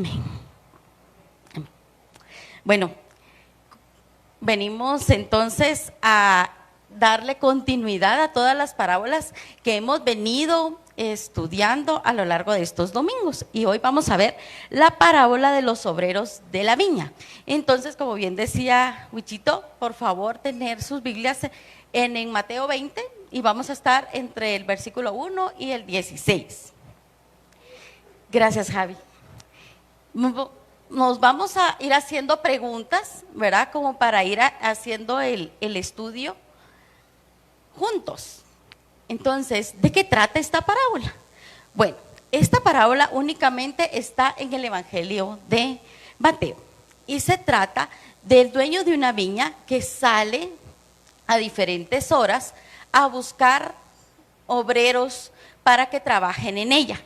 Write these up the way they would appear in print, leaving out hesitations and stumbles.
Amén. Bueno, venimos entonces a darle continuidad a todas las parábolas que hemos venido estudiando a lo largo de estos domingos. Y hoy vamos a ver la parábola de los obreros de la viña. Entonces, como bien decía Huichito, por favor, tener sus Biblias en Mateo 20 y vamos a estar entre el versículo 1 y el 16. Gracias, Javi. Nos vamos a ir haciendo preguntas, ¿verdad? Como para ir haciendo el estudio juntos. Entonces, ¿de qué trata esta parábola? Bueno, esta parábola únicamente está en el Evangelio de Mateo y se trata del dueño de una viña que sale a diferentes horas a buscar obreros para que trabajen en ella.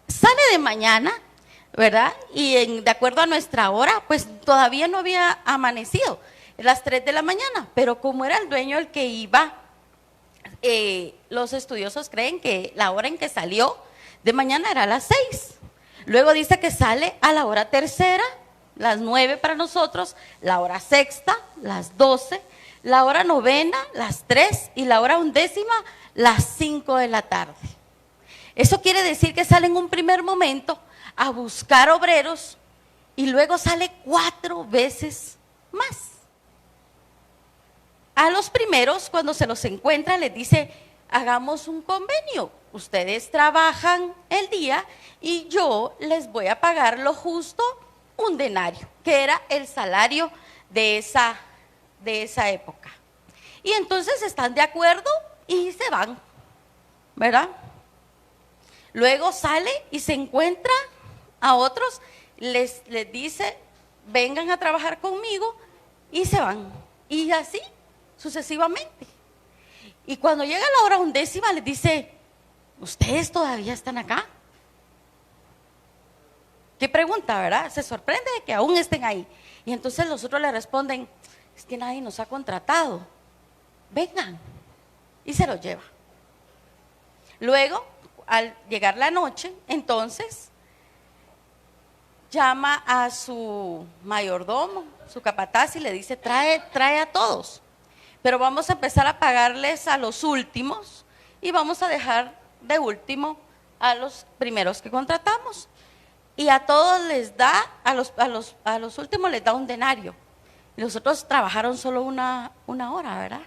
Sale de mañana, ¿verdad? Y de acuerdo a nuestra hora, pues todavía no había amanecido, las 3 de la mañana, pero como era el dueño el que iba, los estudiosos creen que la hora en que salió de mañana era a las 6. Luego dice que sale a la hora tercera, las 9 para nosotros, la hora sexta, las 12, la hora novena, las 3 y la hora undécima, las 5 de la tarde. Eso quiere decir que sale en un primer momento a buscar obreros y luego sale 4 veces más. A los primeros, cuando se los encuentra, les dice, hagamos un convenio. Ustedes trabajan el día y yo les voy a pagar lo justo, un denario, que era el salario de esa época. Y entonces están de acuerdo y se van, ¿verdad? Luego sale y se encuentra a otros, les dice, vengan a trabajar conmigo y se van. Y así sucesivamente. Y cuando llega la hora undécima les dice, ¿ustedes todavía están acá? ¿Qué pregunta, verdad? Se sorprende de que aún estén ahí. Y entonces los otros le responden, es que nadie nos ha contratado. Vengan. Y se los lleva. Luego, al llegar la noche, entonces llama a su mayordomo, su capataz, y le dice, trae a todos, pero vamos a empezar a pagarles a los últimos y vamos a dejar de último a los primeros que contratamos. Y a todos les da, a los últimos les da un denario. Y los otros trabajaron solo una hora, ¿verdad?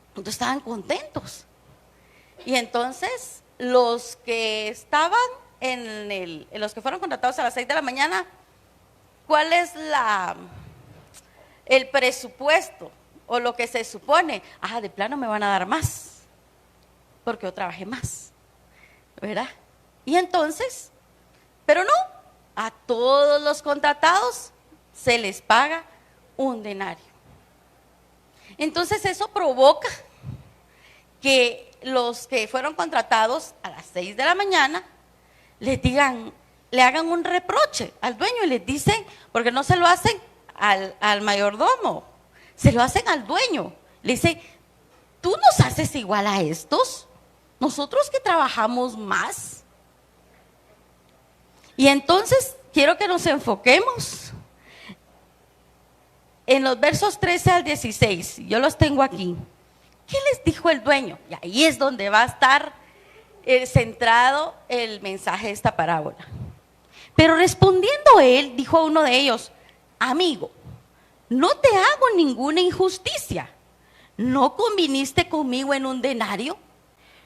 Entonces estaban contentos. Y entonces los que estaban en los que fueron contratados a las 6 de la mañana, ¿cuál es el presupuesto o lo que se supone? De plano me van a dar más, porque yo trabajé más, ¿verdad? Y entonces, pero no, a todos los contratados se les paga un denario. Entonces eso provoca que los que fueron contratados a las 6 de la mañana le hagan un reproche al dueño y les dicen, porque no se lo hacen al mayordomo, se lo hacen al dueño. Le dicen, ¿tú nos haces igual a estos? Nosotros que trabajamos más. Y entonces quiero que nos enfoquemos en los versos 13 al 16. Yo los tengo aquí. ¿Qué les dijo el dueño? Y ahí es donde va a estar centrado el mensaje de esta parábola. Pero respondiendo él, dijo a uno de ellos, amigo, no te hago ninguna injusticia. ¿No conviniste conmigo en un denario?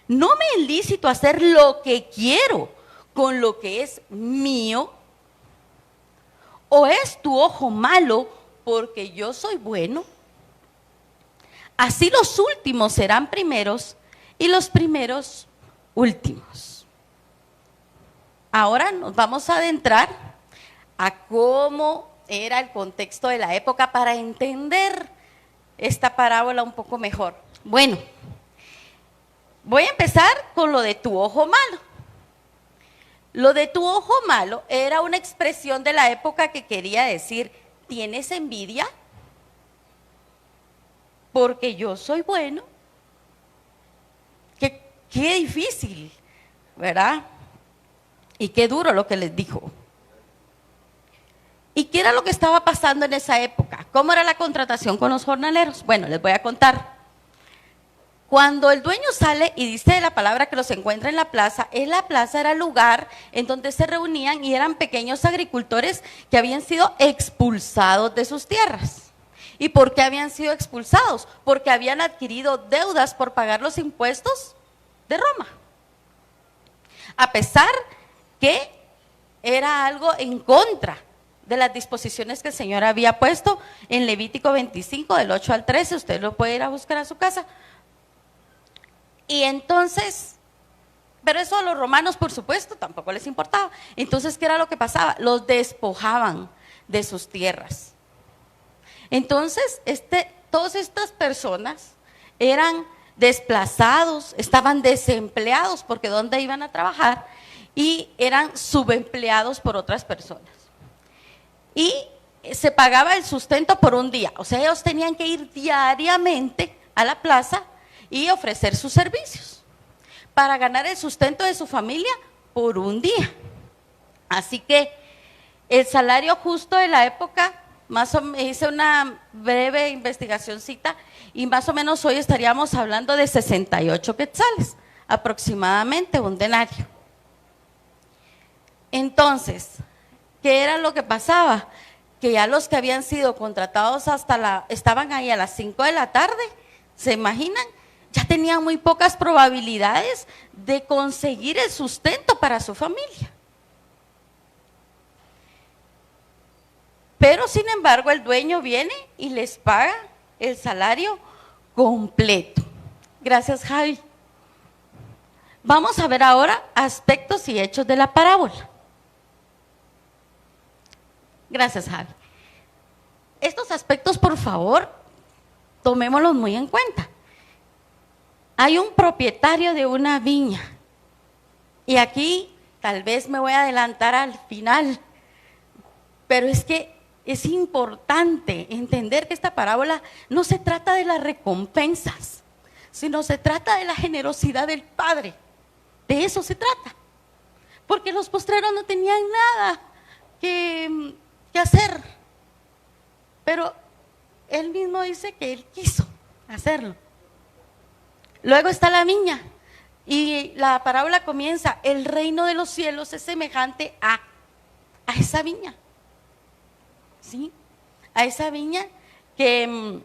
¿No me es lícito hacer lo que quiero con lo que es mío? ¿O es tu ojo malo porque yo soy bueno? Así los últimos serán primeros y los primeros últimos. Ahora nos vamos a adentrar a cómo era el contexto de la época para entender esta parábola un poco mejor. Bueno, voy a empezar con lo de tu ojo malo. Lo de tu ojo malo era una expresión de la época que quería decir, ¿tienes envidia? Porque yo soy bueno. Qué difícil ¿verdad? Y qué duro lo que les dijo. ¿Y qué era lo que estaba pasando en esa época? ¿Cómo era la contratación con los jornaleros? Bueno, les voy a contar. Cuando el dueño sale y dice la palabra que los encuentra en la plaza era el lugar en donde se reunían y eran pequeños agricultores que habían sido expulsados de sus tierras. ¿Y por qué habían sido expulsados? Porque habían adquirido deudas por pagar los impuestos de Roma. A pesar que era algo en contra de las disposiciones que el Señor había puesto en Levítico 25, del 8 al 13, usted lo puede ir a buscar a su casa. Y entonces, pero eso a los romanos, por supuesto, tampoco les importaba. Entonces, ¿qué era lo que pasaba? Los despojaban de sus tierras. Entonces, todas estas personas eran desplazados, estaban desempleados, porque ¿dónde iban a trabajar? Y eran subempleados por otras personas. Y se pagaba el sustento por un día, o sea, ellos tenían que ir diariamente a la plaza y ofrecer sus servicios para ganar el sustento de su familia por un día. Así que el salario justo de la época, hice una breve investigacióncita y más o menos hoy estaríamos hablando de 68 quetzales, aproximadamente un denario. Entonces, ¿qué era lo que pasaba? Que ya los que habían sido contratados estaban ahí a las 5 de la tarde, ¿se imaginan? Ya tenían muy pocas probabilidades de conseguir el sustento para su familia. Pero sin embargo el dueño viene y les paga el salario completo. Gracias, Javi. Vamos a ver ahora aspectos y hechos de la parábola. Gracias, Javi. Estos aspectos, por favor, tomémoslos muy en cuenta. Hay un propietario de una viña, y aquí tal vez me voy a adelantar al final, pero es que es importante entender que esta parábola no se trata de las recompensas, sino se trata de la generosidad del Padre. De eso se trata, porque los postreros no tenían nada que hacer, pero él mismo dice que él quiso hacerlo. Luego está la viña y la parábola comienza: el reino de los cielos es semejante a esa viña, ¿sí? A esa viña que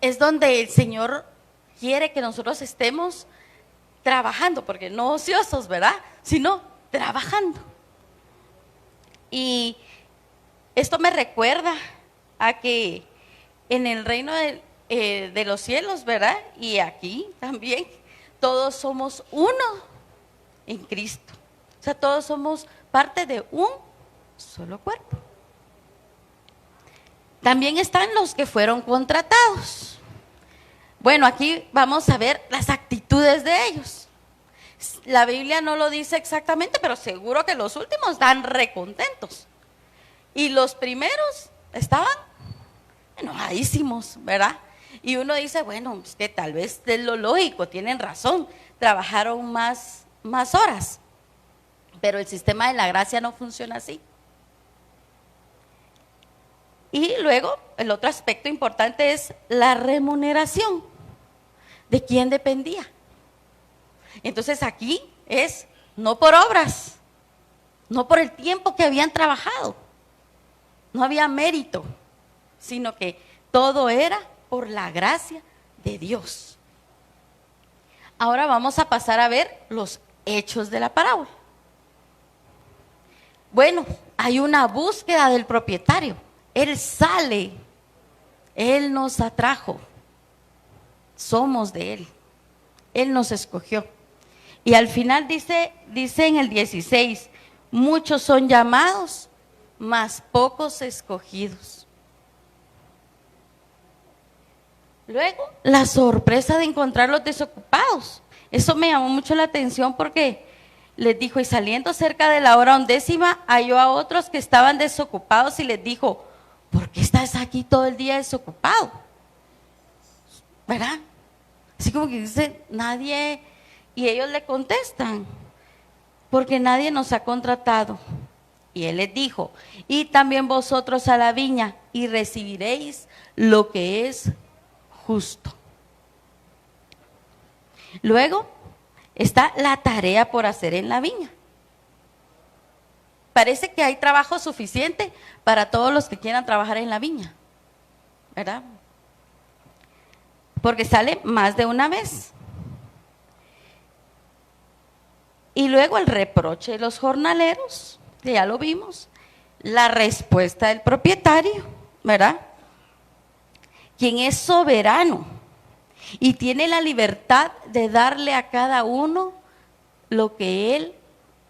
es donde el Señor quiere que nosotros estemos trabajando, porque no ociosos, ¿verdad? Sino trabajando. Y esto me recuerda a que en el reino de los cielos, ¿verdad? Y aquí también, todos somos uno en Cristo. O sea, todos somos parte de un solo cuerpo. También están los que fueron contratados. Bueno, aquí vamos a ver las actitudes de ellos. La Biblia no lo dice exactamente, pero seguro que los últimos están recontentos. Y los primeros estaban enojadísimos, ¿verdad? Y uno dice, bueno, es que tal vez es lo lógico, tienen razón, trabajaron más horas. Pero el sistema de la gracia no funciona así. Y luego, el otro aspecto importante es la remuneración. ¿De quién dependía? Entonces aquí es no por obras, no por el tiempo que habían trabajado, no había mérito, sino que todo era por la gracia de Dios. Ahora vamos a pasar a ver los hechos de la parábola. Bueno, hay una búsqueda del propietario. Él sale, Él nos atrajo, somos de Él, Él nos escogió. Y al final dice en el 16, muchos son llamados, mas pocos escogidos. Luego, la sorpresa de encontrarlos desocupados. Eso me llamó mucho la atención porque les dijo, y saliendo cerca de la hora 11, halló a otros que estaban desocupados y les dijo, ¿por qué estás aquí todo el día desocupado? ¿Verdad? Así como que dice, nadie Y ellos le contestan, porque nadie nos ha contratado. Y él les dijo, y también vosotros a la viña, y recibiréis lo que es justo. Luego está la tarea por hacer en la viña. Parece que hay trabajo suficiente para todos los que quieran trabajar en la viña, ¿verdad? Porque sale más de una vez. Y luego el reproche de los jornaleros, que ya lo vimos, la respuesta del propietario, ¿verdad? Quien es soberano y tiene la libertad de darle a cada uno lo que él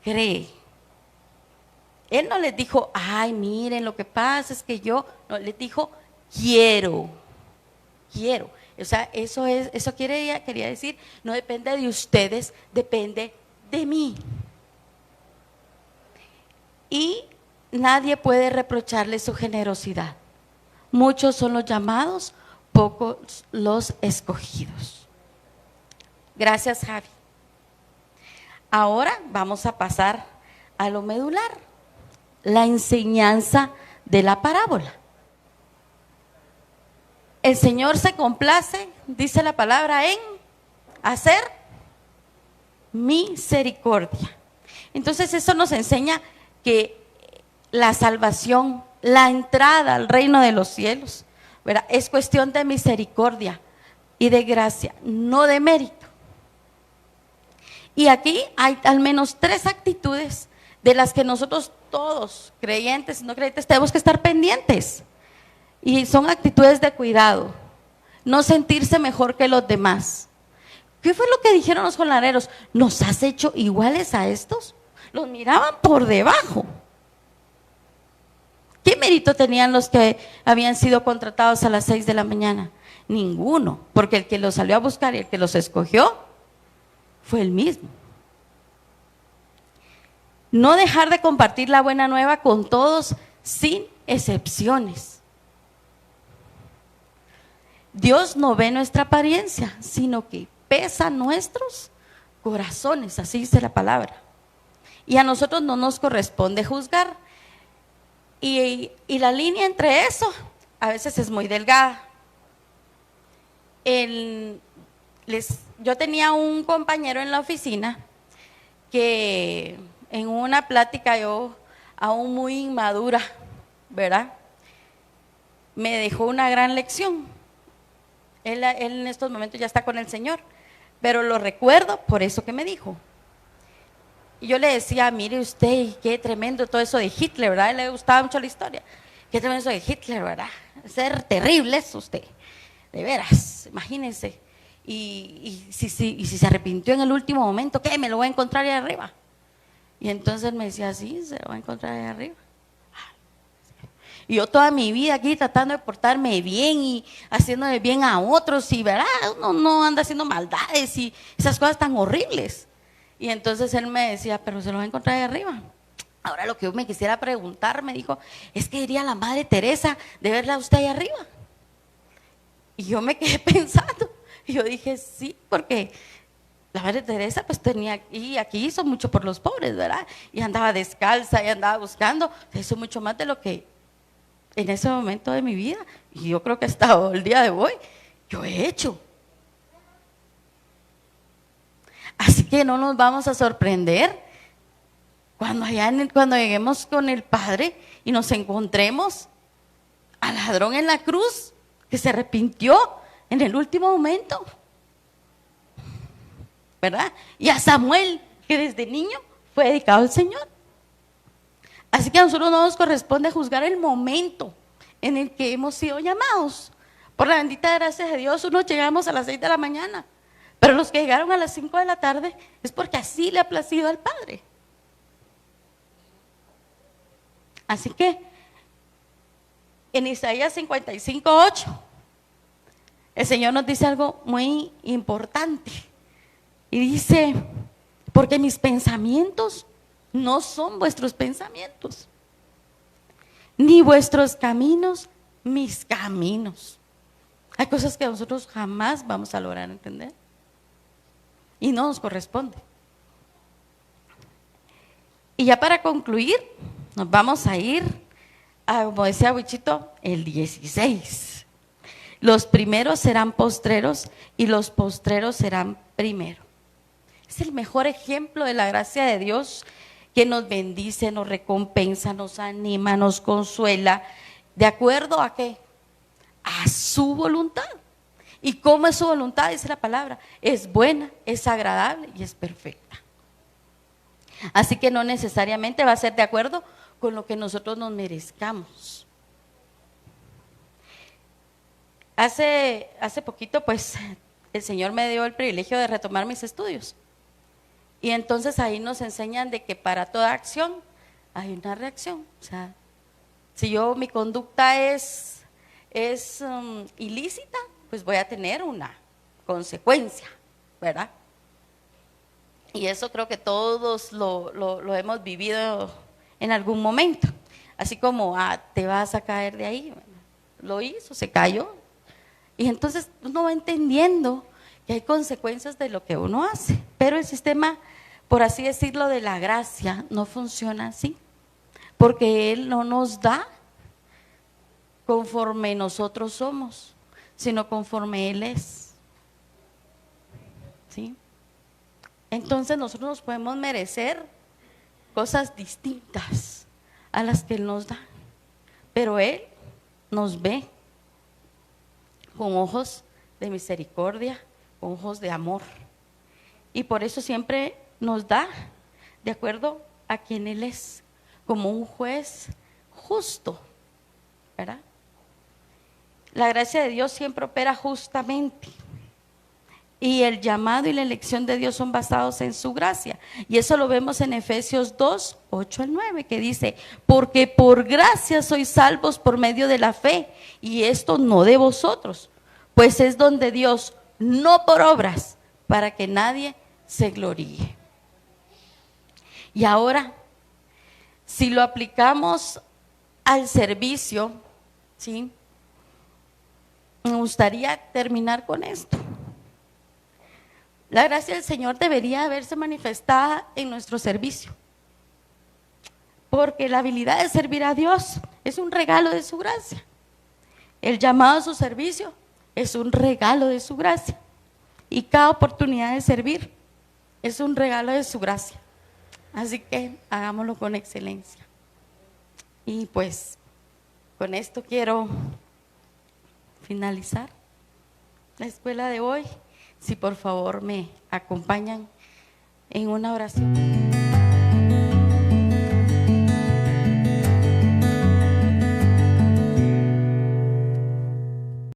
cree. Él no les dijo, ay, miren, lo que pasa es que yo, no, les dijo, quiero. O sea, eso quería decir, no depende de ustedes, depende de mí. Y nadie puede reprocharle su generosidad. Muchos son los llamados, pocos los escogidos. Gracias, Javi. Ahora vamos a pasar a lo medular, la enseñanza de la parábola. El Señor se complace, dice la palabra, en hacer misericordia. Entonces eso nos enseña que la salvación, la entrada al reino de los cielos, ¿verdad?, es cuestión de misericordia y de gracia, no de mérito. Y aquí hay al menos 3 actitudes de las que nosotros todos, creyentes y no creyentes, tenemos que estar pendientes. Y son actitudes de cuidado, no sentirse mejor que los demás. ¿Qué fue lo que dijeron los jornaleros? ¿Nos has hecho iguales a estos? Los miraban por debajo. ¿Qué mérito tenían los que habían sido contratados a las 6 de la mañana? Ninguno, porque el que los salió a buscar y el que los escogió fue el mismo. No dejar de compartir la buena nueva con todos sin excepciones. Dios no ve nuestra apariencia, sino que pesa nuestros corazones, así dice la palabra. Y a nosotros no nos corresponde juzgar. Y la línea entre eso a veces es muy delgada. Yo tenía un compañero en la oficina que en una plática, yo aún muy inmadura, ¿verdad?, me dejó una gran lección. Él en estos momentos ya está con el Señor, pero lo recuerdo por eso que me dijo. Y yo le decía, mire usted, qué tremendo todo eso de Hitler, ¿verdad? A él le gustaba mucho la historia. Qué tremendo eso de Hitler, ¿verdad? Ser terrible es usted, de veras, imagínense. Y si se arrepintió en el último momento, ¿qué? Me lo voy a encontrar ahí arriba. Y entonces me decía, sí, se lo va a encontrar ahí arriba. Y yo toda mi vida aquí tratando de portarme bien y haciéndole bien a otros, y ¿verdad?, uno no anda haciendo maldades y esas cosas tan horribles. Y entonces él me decía, pero se lo va a encontrar ahí arriba. Ahora lo que yo me quisiera preguntar, me dijo, es que diría la Madre Teresa de verla a usted ahí arriba. Y yo me quedé pensando, y yo dije, sí, porque la Madre Teresa pues tenía, y aquí hizo mucho por los pobres, ¿verdad? Y andaba descalza y andaba buscando, hizo mucho más de lo que en ese momento de mi vida, y yo creo que hasta el día de hoy, yo he hecho. Así que no nos vamos a sorprender cuando lleguemos con el Padre y nos encontremos al ladrón en la cruz que se arrepintió en el último momento, ¿verdad? Y a Samuel, que desde niño fue dedicado al Señor. Así que a nosotros no nos corresponde juzgar el momento en el que hemos sido llamados. Por la bendita gracia de Dios, unos llegamos a las 6 de la mañana, pero los que llegaron a las 5 de la tarde es porque así le ha placido al Padre. Así que en Isaías 55:8, el Señor nos dice algo muy importante. Y dice, porque mis pensamientos no son vuestros pensamientos, ni vuestros caminos mis caminos. Hay cosas que nosotros jamás vamos a lograr entender. y no nos corresponde. Y ya para concluir, nos vamos a ir a, como decía Wichito, el 16. Los primeros serán postreros y los postreros serán primero. Es el mejor ejemplo de la gracia de Dios, que nos bendice, nos recompensa, nos anima, nos consuela. ¿De acuerdo a qué? A su voluntad. ¿Y cómo es su voluntad? Dice la palabra. Es buena, es agradable y es perfecta. Así que no necesariamente va a ser de acuerdo con lo que nosotros nos merezcamos. Hace poquito, pues, el Señor me dio el privilegio de retomar mis estudios. Y entonces ahí nos enseñan de que para toda acción hay una reacción. O sea, si mi conducta es ilícita, pues voy a tener una consecuencia, ¿verdad? Y eso creo que todos lo hemos vivido en algún momento. Así como, te vas a caer de ahí. Lo hizo, se cayó. Y entonces uno va entendiendo que hay consecuencias de lo que uno hace. Pero el sistema, por así decirlo, de la gracia no funciona así. Porque Él no nos da conforme nosotros somos, sino conforme Él es. ¿Sí? Entonces nosotros nos podemos merecer cosas distintas a las que Él nos da, pero Él nos ve con ojos de misericordia, con ojos de amor, y por eso siempre nos da de acuerdo a quien Él es, como un juez justo, ¿verdad? La gracia de Dios siempre opera justamente. Y el llamado y la elección de Dios son basados en su gracia. Y eso lo vemos en Efesios 2, 8 al 9, que dice: porque por gracia sois salvos por medio de la fe, y esto no de vosotros, pues es don de Dios, no por obras, para que nadie se gloríe. Y ahora, si lo aplicamos al servicio, ¿sí? Me gustaría terminar con esto. La gracia del Señor debería haberse manifestada en nuestro servicio, porque la habilidad de servir a Dios es un regalo de su gracia. El llamado a su servicio es un regalo de su gracia, y cada oportunidad de servir es un regalo de su gracia. Así que hagámoslo con excelencia. Y pues con esto quiero finalizar la escuela de hoy. Si por favor me acompañan en una oración.